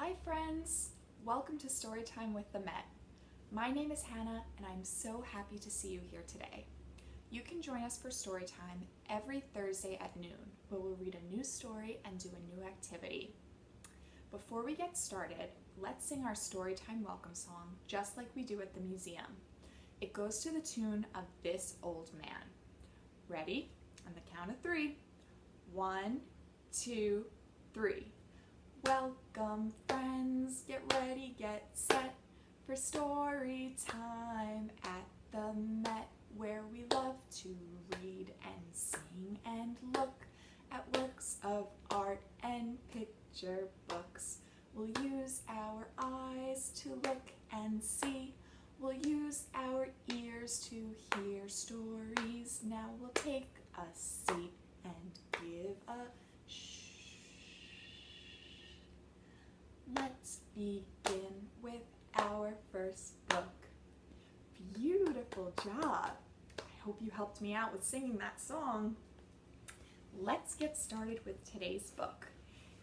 Hi friends! Welcome to Storytime with the Met. My name is Hannah and I'm so happy to see you here today. You can join us for Storytime every Thursday at noon, where we'll read a new story and do a new activity. Before we get started, let's sing our Storytime welcome song just like we do at the museum. It goes to the tune of This Old Man. Ready? On the count of 3. 1, 2, 3. Welcome friends, get ready, get set for story time at the Met, where we love to read and sing and look at works of art and picture books. We'll use our eyes to look and see. We'll use our ears to hear stories. Now we'll take a seat and give a shh. Let's begin with our first book. Beautiful job! I hope you helped me out with singing that song. Let's get started with today's book.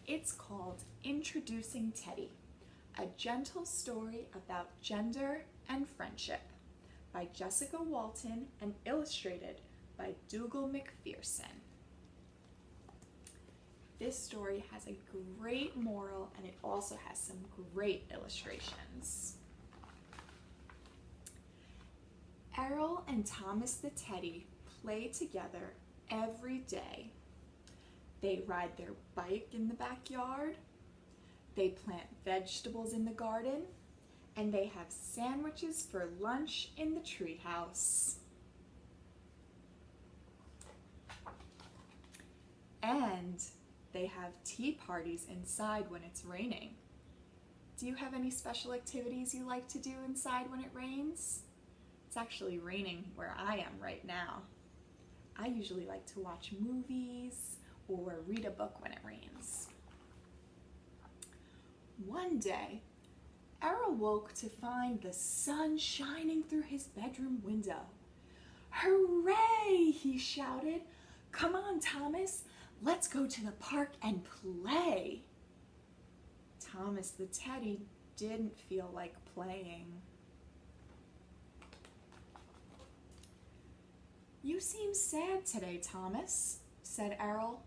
It's called Introducing Teddy, a gentle story about gender and friendship, by Jessica Walton and illustrated by Dougal McPherson. This story has a great moral and it also has some great illustrations. Errol and Thomas the Teddy play together every day. They ride their bike in the backyard, they plant vegetables in the garden, and they have sandwiches for lunch in the treehouse. And they have tea parties inside when it's raining. Do you have any special activities you like to do inside when it rains? It's actually raining where I am right now. I usually like to watch movies or read a book when it rains. One day, Errol woke to find the sun shining through his bedroom window. "Hooray!" he shouted. "Come on, Thomas. Let's go to the park and play." Thomas the Teddy didn't feel like playing. "You seem sad today, Thomas," said Errol.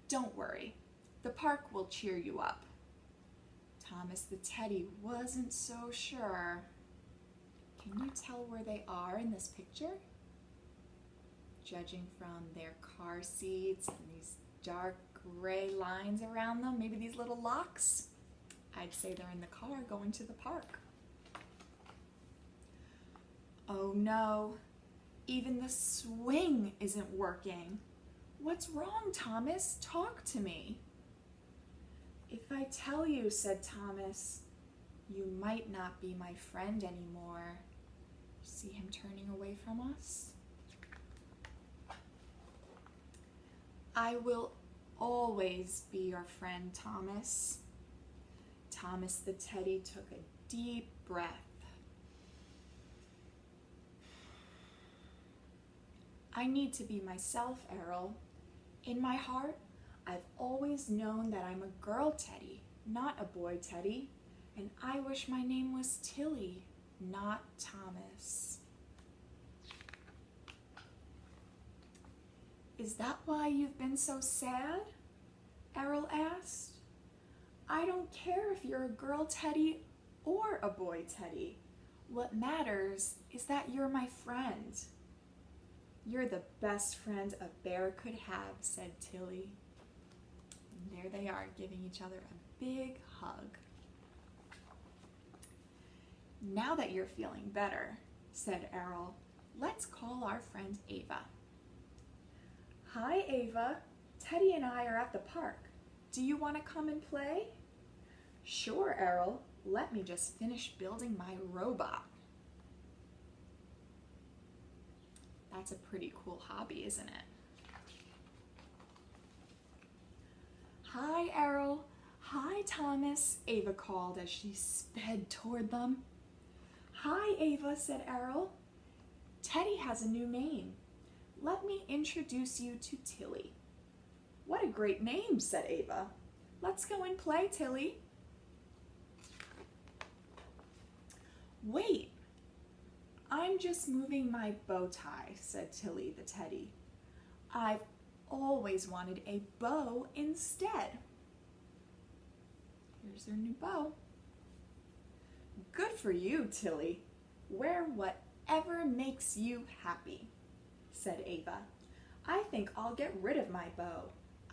"Don't worry, the park will cheer you up." Thomas the Teddy wasn't so sure. Can you tell where they are in this picture? Judging from their car seats and these dark gray lines around them, maybe these little locks, I'd say they're in the car going to the park. Oh no, even the swing isn't working. "What's wrong, Thomas? Talk to me." "If I tell you," said Thomas, "you might not be my friend anymore." See him turning away from us? "I will always be your friend, Thomas." Thomas the Teddy took a deep breath. "I need to be myself, Errol. In my heart, I've always known that I'm a girl Teddy, not a boy Teddy, and I wish my name was Tilly, not Thomas." "Is that why you've been so sad?" Errol asked. "I don't care if you're a girl Teddy or a boy Teddy. What matters is that you're my friend." "You're the best friend a bear could have," said Tilly. And there they are, giving each other a big hug. "Now that you're feeling better," said Errol, "let's call our friend Ava." "Hi, Ava. Teddy and I are at the park. Do you want to come and play?" "Sure, Errol. Let me just finish building my robot." That's a pretty cool hobby, isn't it? "Hi, Errol. Hi, Thomas," Ava called as she sped toward them. "Hi, Ava," said Errol. "Teddy has a new name. Let me introduce you to Tilly." "What a great name," said Ava. "Let's go and play, Tilly." Wait, I'm just moving my bow tie, said Tilly the teddy. I've always wanted a bow instead. Here's her new bow. Good for you, Tilly. Wear whatever makes you happy, said Ava. I think I'll get rid of my bow.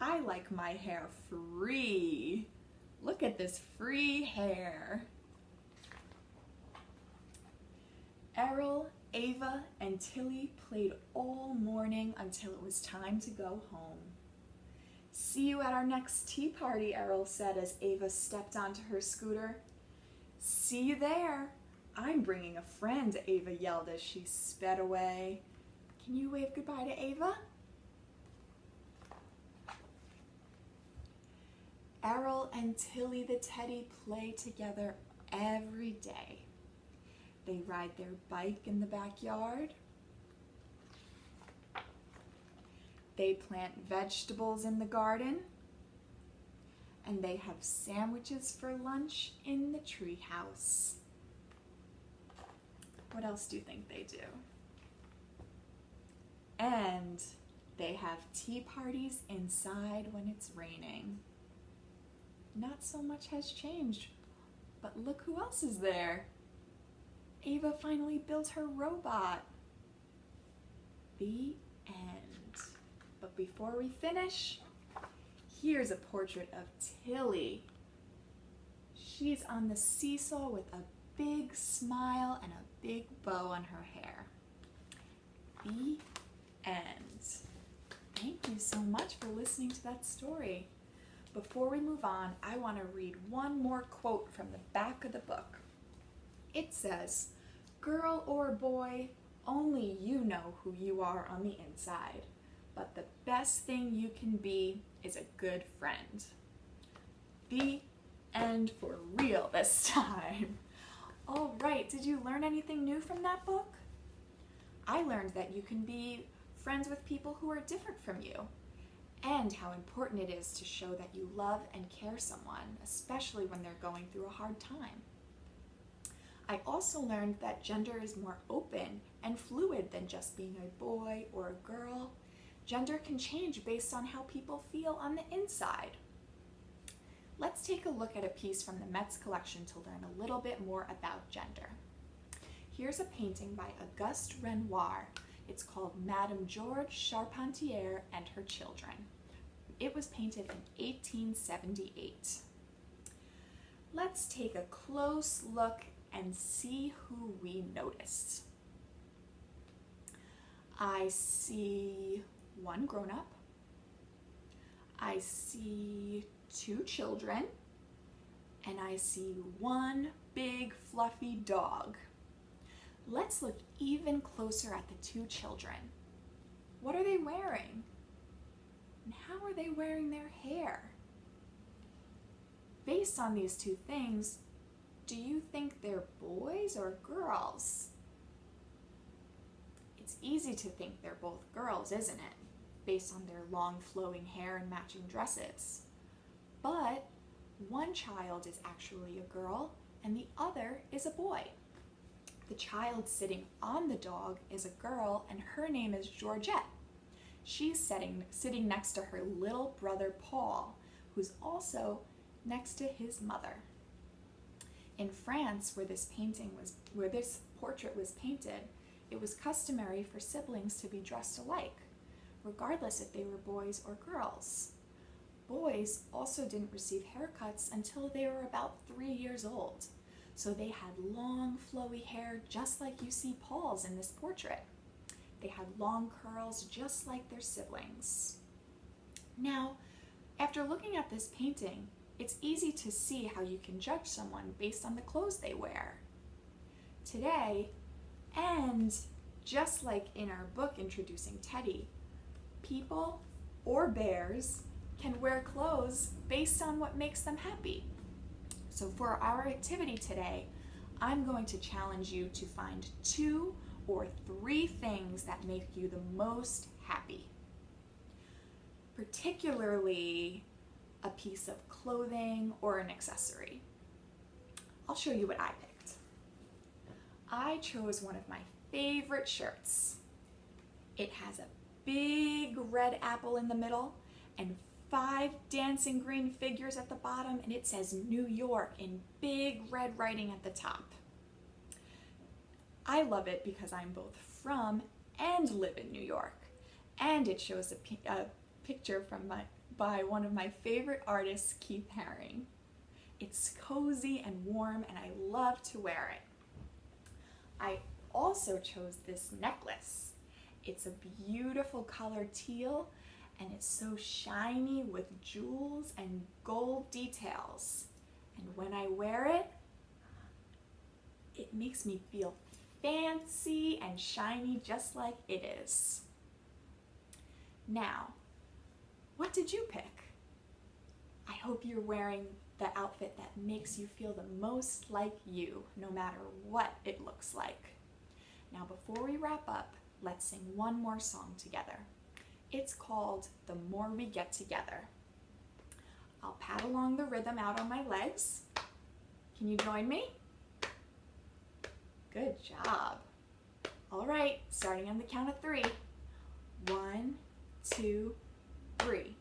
I like my hair free. Look at this free hair. Errol, Ava, and Tilly played all morning until it was time to go home. See you at our next tea party, Errol said as Ava stepped onto her scooter. See you there. I'm bringing a friend, Ava yelled as she sped away. Can you wave goodbye to Ava? Errol and Tilly the teddy play together every day. They ride their bike in the backyard. They plant vegetables in the garden. And they have sandwiches for lunch in the treehouse. What else do you think they do? And they have tea parties inside when it's raining. Not so much has changed, but look who else is there. Ava finally built her robot. The end. But before we finish, here's a portrait of Tilly. She's on the seesaw with a big smile and a big bow on her hair. The end. Thank you so much for listening to that story. Before we move on, I want to read one more quote from the back of the book. It says, "Girl or boy, only you know who you are on the inside, but the best thing you can be is a good friend." The end for real this time. All right, did you learn anything new from that book? I learned that you can be friends with people who are different from you, and how important it is to show that you love and care someone, especially when they're going through a hard time. I also learned that gender is more open and fluid than just being a boy or a girl. Gender can change based on how people feel on the inside. Let's take a look at a piece from the Met's collection to learn a little bit more about gender. Here's a painting by Auguste Renoir. It's called Madame Georges Charpentier and Her Children. It was painted in 1878. Let's take a close look and see who we noticed. I see one grown-up. I see two children. And I see one big fluffy dog. Let's look even closer at the two children. What are they wearing? And how are they wearing their hair? Based on these two things, do you think they're boys or girls? It's easy to think they're both girls, isn't it? Based on their long flowing hair and matching dresses. But one child is actually a girl and the other is a boy. The child sitting on the dog is a girl and her name is Georgette. She's sitting next to her little brother Paul, who's also next to his mother. In France, where this portrait was painted, it was customary for siblings to be dressed alike, regardless if they were boys or girls. Boys also didn't receive haircuts until they were about 3 years old, so they had long, flowy hair just like you see Paul's in this portrait. They had long curls just like their siblings. Now, after looking at this painting, it's easy to see how you can judge someone based on the clothes they wear. Today, and just like in our book introducing Teddy, people or bears can wear clothes based on what makes them happy. So for our activity today, I'm going to challenge you to find 2 or 3 things that make you the most happy. Particularly a piece of clothing or an accessory. I'll show you what I picked. I chose one of my favorite shirts. It has a big red apple in the middle and 5 dancing green figures at the bottom, and it says New York in big red writing at the top. I love it because I'm both from and live in New York, and it shows a picture by one of my favorite artists, Keith Haring. It's cozy and warm, and I love to wear it. I also chose this necklace. It's a beautiful color teal, and it's so shiny with jewels and gold details. And when I wear it, it makes me feel fancy and shiny just like it is. Now, what did you pick? I hope you're wearing the outfit that makes you feel the most like you, no matter what it looks like. Now, before we wrap up, let's sing one more song together. It's called The More We Get Together. I'll pad along the rhythm out on my legs. Can you join me? Good job. All right, starting on the count of 3. 1, 2, 3.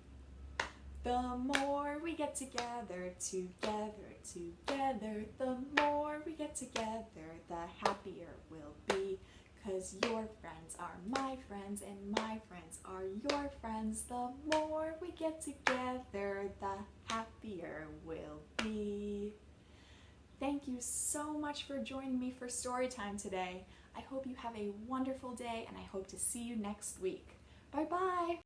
The more we get together, together, together, the more we get together, the happier we'll be. 'Cause your friends are my friends and my friends are your friends. The more we get together, the happier we'll be. Thank you so much for joining me for Storytime today. I hope you have a wonderful day, and I hope to see you next week. Bye-bye.